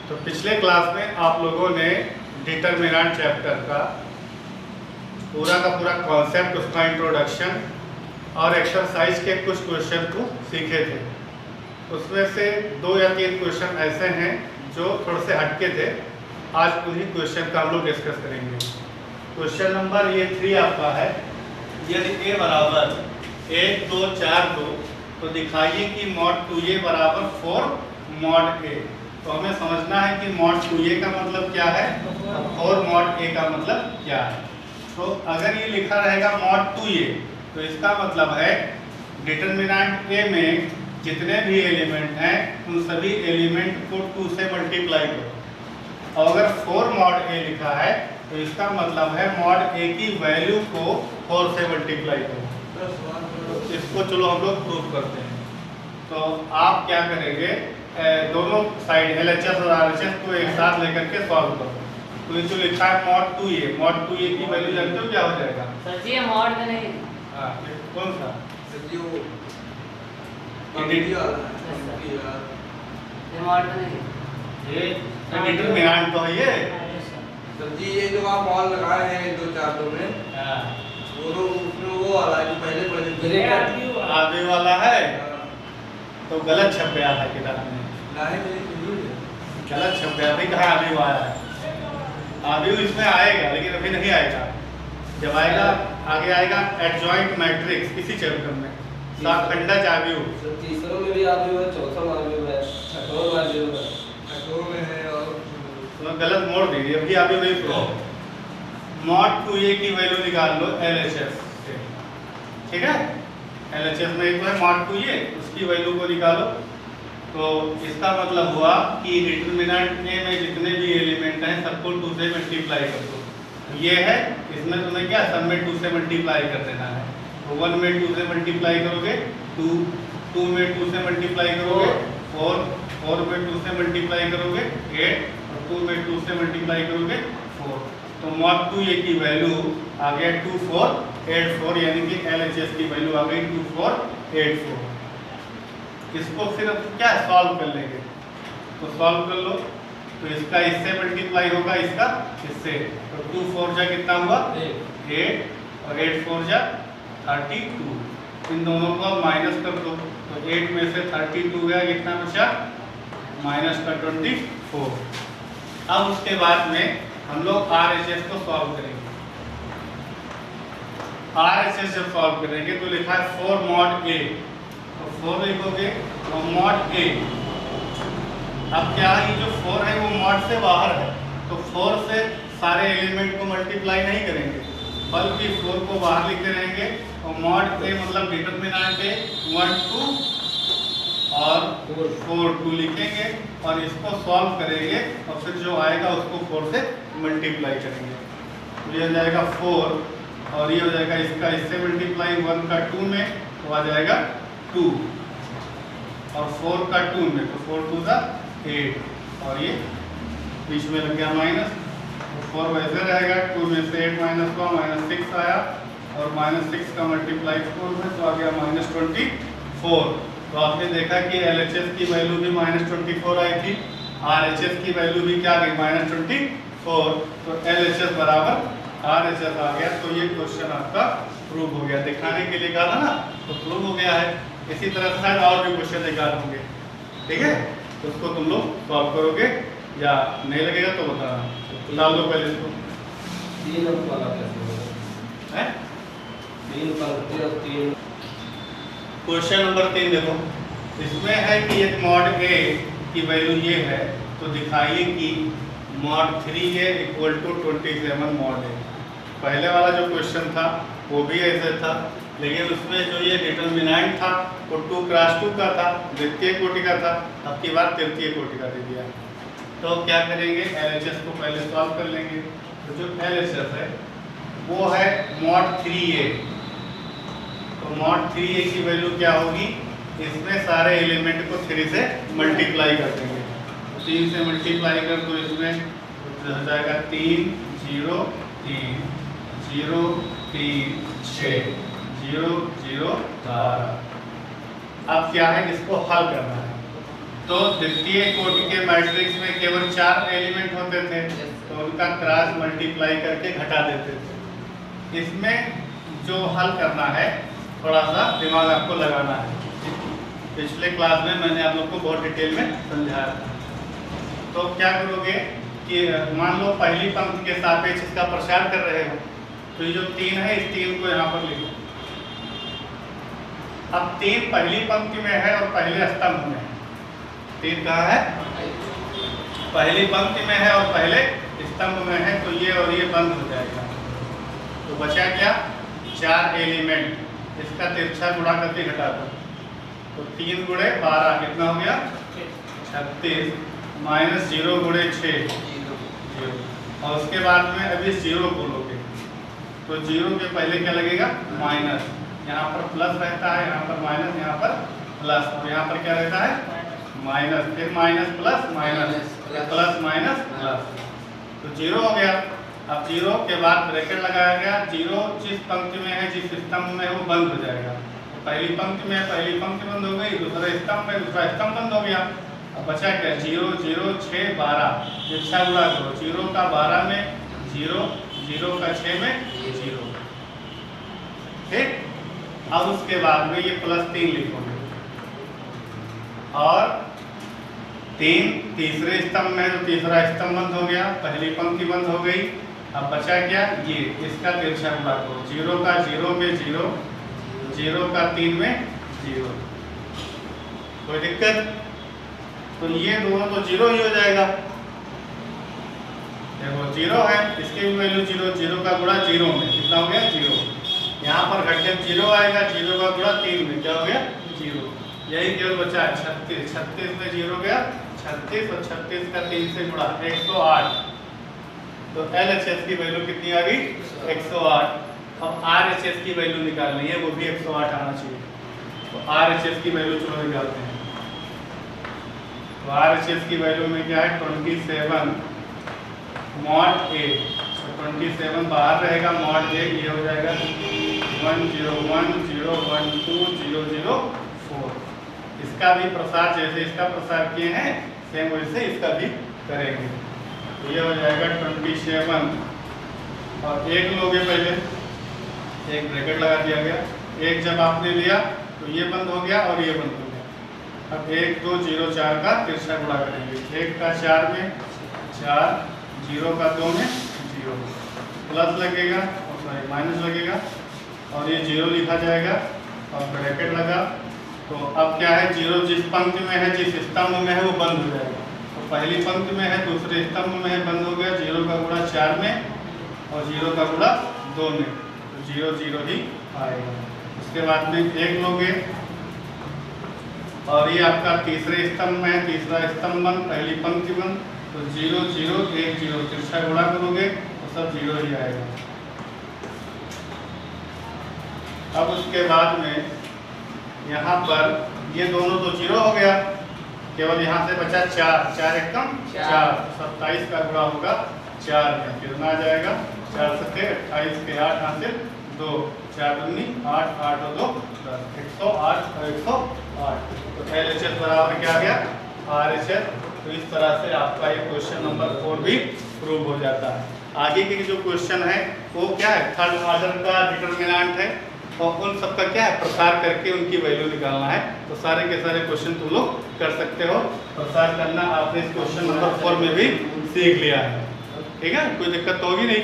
तो पिछले क्लास में आप लोगों ने डिटरमिनेंट चैप्टर का पूरा कॉन्सेप्ट, उसका इंट्रोडक्शन और एक्सरसाइज के कुछ क्वेश्चन को सीखे थे। उसमें से 2 या 3 क्वेश्चन ऐसे हैं जो थोड़े से हटके थे। आज उन्हीं क्वेश्चन का हम लोग डिस्कस करेंगे। क्वेश्चन नंबर ये 3 आपका है, यदि a बराबर 1 2 4 2 तो दिखाइए कि मॉड 2a बराबर 4 मॉड a। तो हमें समझना है कि मॉड 2a का मतलब क्या है और मॉड a का मतलब क्या है। तो अगर ये लिखा रहेगा मॉड 2a तो इसका मतलब है डिटरमिनेंट a में जितने भी एलिमेंट हैं उन सभी एलिमेंट को 2 से मल्टीप्लाई करो। और अगर 4 मॉड a लिखा है तो इसका मतलब है मॉड a की वैल्यू को 4 से मल्टीप्लाई करो। इसको चलो हम लोग प्रूव करते हैं। तो आप क्या करेंगे, दोनों साइड LHS और RHS को एक साथ लेकर के सॉल्व करो। तो ये जो लिखा है मॉड 2a की वैल्यू जानते हो क्या हो जाएगा? सर जी ये मॉड में नहीं। हाँ, कौन सा? सर जी वो ये मॉड में नहीं, ये डिटरमिनेंट तो है ये। सर जी ये जो आप मॉल लगाए हैं 2 4 2 में, हाँ, वो उसमें वो वाला जो पहले पढ़े आगे वाला है तो गलत छप गया है किताब में। गलत छप गया, अभी कहाँ आगे आया है? आगे इसमें आएगा लेकिन अभी नहीं आएगा। जब आएगा आगे आएगा एडजॉइंट मैट्रिक्स इसी चैप्टर में, खंडज आव्यूह। तीसरों में भी आव्यूह है, चौथा में आव्यूह है, छठवां में आव्यूह है, छठों में है और तो गलत मोड़ दीजिए, अभी आव्यूह नहीं प्रूव। मॉड 2a की वैल्यू निकाल लो LHS से, ठीक है? LHS में एक है मॉड 2a, उसकी वैल्यू को निकालो। तो इसका मतलब हुआ कि डिटरमिनेंट a में जितने भी एलिमेंट हैं सबको 2 से मल्टीप्लाई कर दो। ये है, इसमें तुम्हें क्या सब में 2 से मल्टीप्लाई कर देना है। तो 1 में 2 से मल्टीप्लाई करोगे 2 में 2 से मल्टीप्लाई करोगे 4 में 2 से मल्टीप्लाई करोगे 8 और 2 में 2 से मल्टीप्लाई करोगे 4। तो मॉड 2a की वैल्यू आ गया 2484, यानी कि LHS की वैल्यू आ गई 2484। इसको फिर क्या सॉल्व कर लेंगे, तो सॉल्व कर लो। तो इसका इससे मल्टीप्लाई होगा, इसका इससे, तो 2 4 जा कितना हुआ 8 और 8 4 जा 32। इन दोनों को माइनस कर दो, तो 8 में से 32 गया, कितना बचा माइनस का 24। अब उसके बाद में हम लोग RHS को सॉल्व करेंगे। RHS जब सॉल्व करेंगे तो लिखा है 4 मॉड a, तो 4 लिखोगे तो मॉड a। अब क्या है, ये जो 4 है वो मॉड से बाहर है, तो 4 से सारे एलिमेंट को मल्टीप्लाई नहीं करेंगे बल्कि 4 को बाहर लिखते रहेंगे। और मॉड a मतलब डिटरमिनेंट a 1 2 और 4 2 लिखेंगे और इसको सॉल्व करेंगे और फिर जो आएगा उसको 4 से मल्टीप्लाई करेंगे। तो ये हो जाएगा 4 और ये हो जाएगा इसका इससे मल्टीप्लाई 1 का 2 में तो आ जाएगा 2 और 4 का 2 में तो 4 2 का 8 और ये बीच में लग गया माइनस। तो 4 वैसे रहेगा, 2 में से 8 माइनस हुआ -6 आया और -6 का मल्टीप्लाई 4 में तो आ गया -24। तो आपने देखा कि LHS की वैल्यू भी -24 आई थी, RHS की वैल्यू भी क्या गई -24। तो LHS बराबर RHS आ गया। तो ये क्वेश्चन आपका प्रूव हो गया। दिखाने के लिए कहा था ना, तो प्रूव हो गया है। इसी तरह से शायद और भी क्वेश्चन निकाल होंगे, ठीक है? तो उसको तुम लोग सॉल्व करोगे या नहीं लगेगा तो बताना। डाल दो पहले इसको। 3 अंक वाला कैसे होगा? है 3 पंक्ति और 3। क्वेश्चन नंबर 3 देखो, इसमें है कि एक मॉड a की वैल्यू ये है तो दिखाइए कि mod 3a equal to 27 mod a। पहले वाला जो क्वेश्चन था वो भी ऐसे था, लेकिन उसमें जो ये डिटरमिनेंट था वो 2 क्रॉस 2 का था, द्वितीय कोटि का था। अब की बार तृतीय कोटि का दे दिया। तो क्या करेंगे, LHS को पहले सॉल्व कर लेंगे। तो जो LHS है वो है मॉड 3a। तो मॉड 3a की वैल्यू क्या होगी, इसमें सारे एलिमेंट को 3 से मल्टीप्लाई कर देंगे। 3 से मल्टीप्लाई कर तो इसमें हो जाएगा 3 0 3 0 3 6 0 0 12। अब क्या है, इसको हल करना है। तो द्वितीय कोटि के मैट्रिक्स में केवल 4 एलिमेंट होते थे, तो उनका क्रॉस मल्टीप्लाई करके घटा देते थे। इसमें जो हल करना है थोड़ा सा दिमाग आपको लगाना है। पिछले क्लास में मैंने आप लोग को बहुत डिटेल में समझाया था। तो क्या करोगे कि मान लो पहली पंक्ति के सापेक्ष इसका प्रसार कर रहे हो, तो ये जो 3 है इस 3 को यहाँ पर लिखो। अब 3 पहली पंक्ति में है और पहले स्तंभ में है। 3 कहाँ है? पहली पंक्ति में है और पहले स्तंभ में है, तो ये और ये बंद हो जाएगा। तो बचा क्या? 4 एलिमेंट, इसका तिरछा गुणा करके घटा दो। तो 3 गुणे 12 कितना हो गया? 36 माइनस 0 गुणे 6 0। और उसके बाद में अभी 0 बोलोगे तो 0 के पहले क्या लगेगा? माइनस। यहाँ पर प्लस रहता है, यहाँ पर माइनस, यहाँ पर प्लस, और यहाँ पर क्या रहता है? माइनस, फिर minus plus minus, plus minus plus, तो 0 हो गया। अब 0 के बाद ब्रैकेट लगाया गया। 0 जिस पंक्ति में है, जिस स्तंभ में है, वो बंद हो जाएगा। तो पहली पंक्ति में पहली पंक्ति बंद हो गई, दूसरा स्तंभ में दूसरा स्तंभ बंद हो गया। अब बचा क्या? 0 0 6 12, ये 6 गुणा करो। 0 का 12 में 0, 0 का 6 में 0, ठीक। अब उसके बाद में ये +3 लिखोगे, और 3 तीसरे स्तंभ में, तो तीसरा स्तंभ बंद हो गया, पहली पंक्ति बंद हो गई। अब बचा क्या? ये इसका तिरछा गुणा करो। 0 का 0 में 0, 0 का 3 में 0, कोई दिक्कत? तो ये दोनों तो 0 ही हो जाएगा। देखो 0 है, इसकी भी वैल्यू 0, 0 का गुणा 0 में कितना हो गया? 0। यहाँ पर घटक 0 आएगा, 0 का गुणा 3 में क्या हो गया? 0। यही केवल बचा है 36, 36 में 0 गया 36, और 36 का 3 से गुणा 108। तो LHS की वैल्यू कितनी आ गई? 108। अब RHS की वैल्यू निकालनी है, वो भी 108 आना चाहिए। तो RHS की वैल्यू चलो निकालते हैं। तो RHS की वैल्यू में क्या है? 27 mod A। तो 27 बाहर रहेगा, mod A ये हो जाएगा 101012004। इसका भी प्रसार जैसे इसका प्रसार किए हैं, सेम वैसे इसका भी करेंगे। तो ये हो जाएगा 27, और 1 लोगे पहले, एक ब्रैकेट लगा दिया गया। 1 जब आपने लिया तो ये बंद हो गया और ये बंद हो गया। अब 1 2 0 4 का तिरछा गुणा करेंगे। 1 का 4 में 4, 0 का 2 में 0, प्लस लगेगा और सॉरी माइनस लगेगा, और ये 0 लिखा जाएगा और ब्रैकेट लगा। तो अब क्या है? 0 जिस पंक्ति में है, जिस स्तंभ में है, वो बंद हो जाएगा। तो पहली पंक्ति में है, दूसरे स्तंभ में है, बंद हो गया। 0 का गुणा 4 में और 0 का गुणा 2 में, तो 0 0 ही आएगा। उसके बाद में 1 लोगे, और ये आपका तीसरे स्तंभ में है, तीसरा स्तंभ बंद, पहली पंक्ति बंद, तो 0 0 1 0, तिरछा गुणा करोगे तो सब 0 ही आएगा। अब उसके बाद में यहाँ पर ये दोनों तो 0 हो गया, केवल यहाँ से बचा 4, 4 एक कम 4, 27 का गुणा होगा 4 में, कितना आ जाएगा? 4 सत्ते 28 के 8 हासिल 2, 4 दूनी 8, 8 और 2 10, 108 और 108। तो LHS बराबर क्या आ गया? RHS। तो इस तरह से आपका ये क्वेश्चन नंबर 4 भी प्रूव हो जाता है। आगे के जो क्वेश्चन है वो क्या है? थर्ड ऑर्डर का डिटर्मिनेंट है, और उन सबका क्या है? प्रसार करके उनकी वैल्यू निकालना है। तो सारे के सारे क्वेश्चन तुम लोग कर सकते हो। प्रसार करना आपने इस क्वेश्चन नंबर 4 में भी सीख लिया है, ठीक है? कोई दिक्कत तो होगी नहीं।